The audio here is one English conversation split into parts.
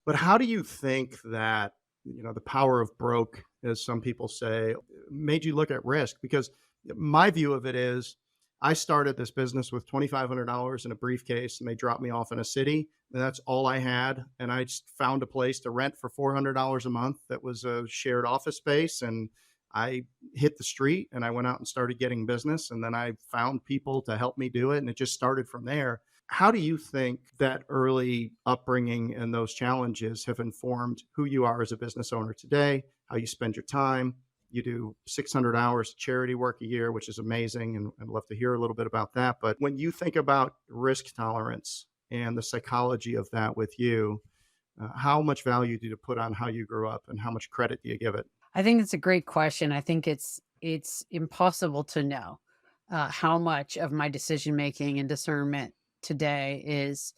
But how do you think that, the power of broke, as some people say, made you look at risk? Because my view of it is I started this business with $2,500 in a briefcase and they dropped me off in a city. And that's all I had. And I just found a place to rent for $400 a month that was a shared office space. And I hit the street and I went out and started getting business. And then I found people to help me do it. And it just started from there. How do you think that early upbringing and those challenges have informed who you are as a business owner today, how you spend your time? You do 600 hours charity work a year, which is amazing. And I'd love to hear a little bit about that. But when you think about risk tolerance and the psychology of that with you, how much value do you put on how you grew up and how much credit do you give it? I think it's a great question. I think it's impossible to know how much of my decision making and discernment today is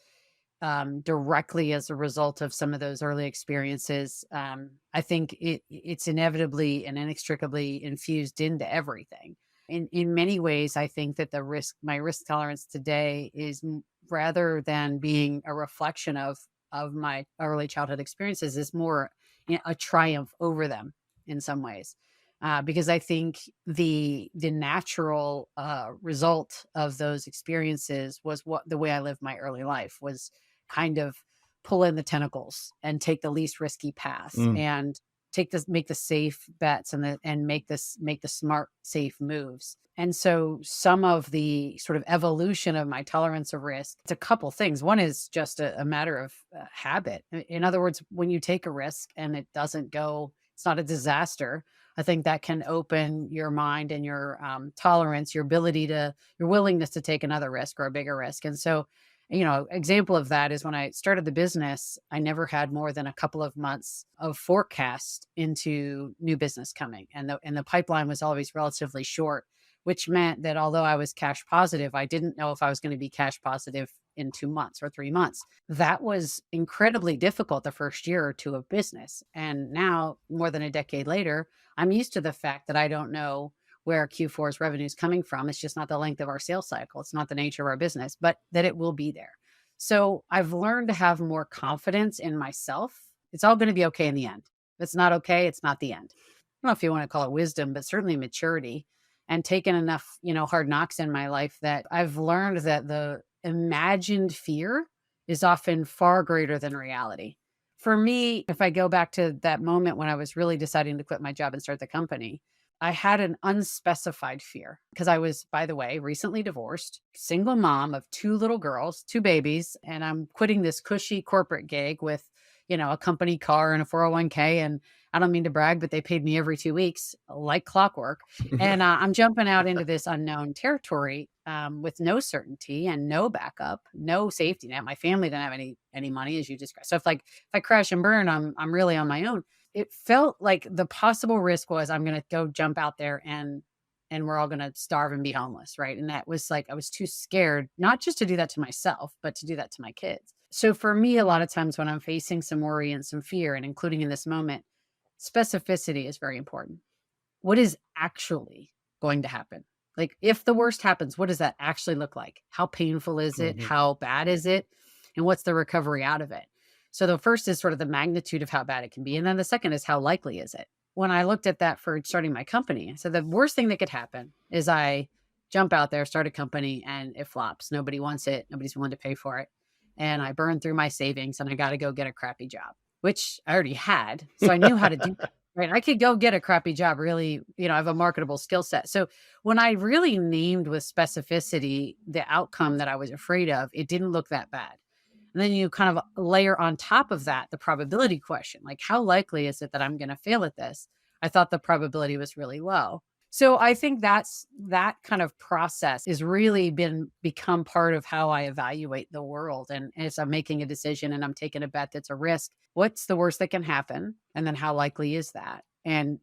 directly as a result of some of those early experiences. I think it's inevitably and inextricably infused into everything. In many ways, I think that my risk tolerance today is rather than being a reflection of my early childhood experiences, is more a triumph over them in some ways. Because I think the natural result of those experiences was what the way I lived my early life was kind of pull in the tentacles and take the least risky path Mm. and make the safe bets and make the smart safe moves. And so some of the sort of evolution of my tolerance of risk, it's a couple things. One is just a matter of habit. In other words, when you take a risk and it doesn't go, it's not a disaster. I think that can open your mind and your tolerance, your willingness to take another risk or a bigger risk. And so, example of that is when I started the business, I never had more than a couple of months of forecast into new business coming. And the pipeline was always relatively short, which meant that although I was cash positive, I didn't know if I was going to be cash positive in 2 months or 3 months. That was incredibly difficult the first year or two of business. And now, more than a decade later, I'm used to the fact that I don't know where Q4's revenue is coming from. It's just not the length of our sales cycle. It's not the nature of our business, but that it will be there. So I've learned to have more confidence in myself. It's all going to be okay in the end. If it's not okay, it's not the end. I don't know if you want to call it wisdom, but certainly maturity and taken enough, hard knocks in my life that I've learned that the imagined fear is often far greater than reality. For me, if I go back to that moment when I was really deciding to quit my job and start the company, I had an unspecified fear because I was, by the way, recently divorced, single mom of two little girls, two babies, and I'm quitting this cushy corporate gig with, a company car and a 401k. And I don't mean to brag, but they paid me every 2 weeks like clockwork. And I'm jumping out into this unknown territory with no certainty and no backup, no safety net. My family didn't have any money, as you described. So if I crash and burn, I'm really on my own. It felt like the possible risk was I'm going to go jump out there and we're all going to starve and be homeless, right? And that was like I was too scared not just to do that to myself, but to do that to my kids. So for me, a lot of times when I'm facing some worry and some fear, and including in this moment, specificity is very important. What is actually going to happen? Like, if the worst happens, what does that actually look like? How painful is it? Mhm. How bad is it? And what's the recovery out of it? So the first is sort of the magnitude of how bad it can be. And then the second is how likely is it? When I looked at that for starting my company, so the worst thing that could happen is I jump out there, start a company, and it flops. Nobody wants it. Nobody's willing to pay for it. And I burn through my savings and I got to go get a crappy job, which I already had. So I knew how to do that. Right. I could go get a crappy job, really, I have a marketable skill set. So when I really named with specificity the outcome that I was afraid of, it didn't look that bad. And then you kind of layer on top of that the probability question, like how likely is it that I'm going to fail at this? I thought the probability was really low. So I think that kind of process has really become part of how I evaluate the world. And as I'm making a decision and I'm taking a bet that's a risk, what's the worst that can happen? And then how likely is that? And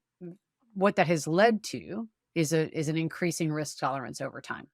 what that has led to is an increasing risk tolerance over time.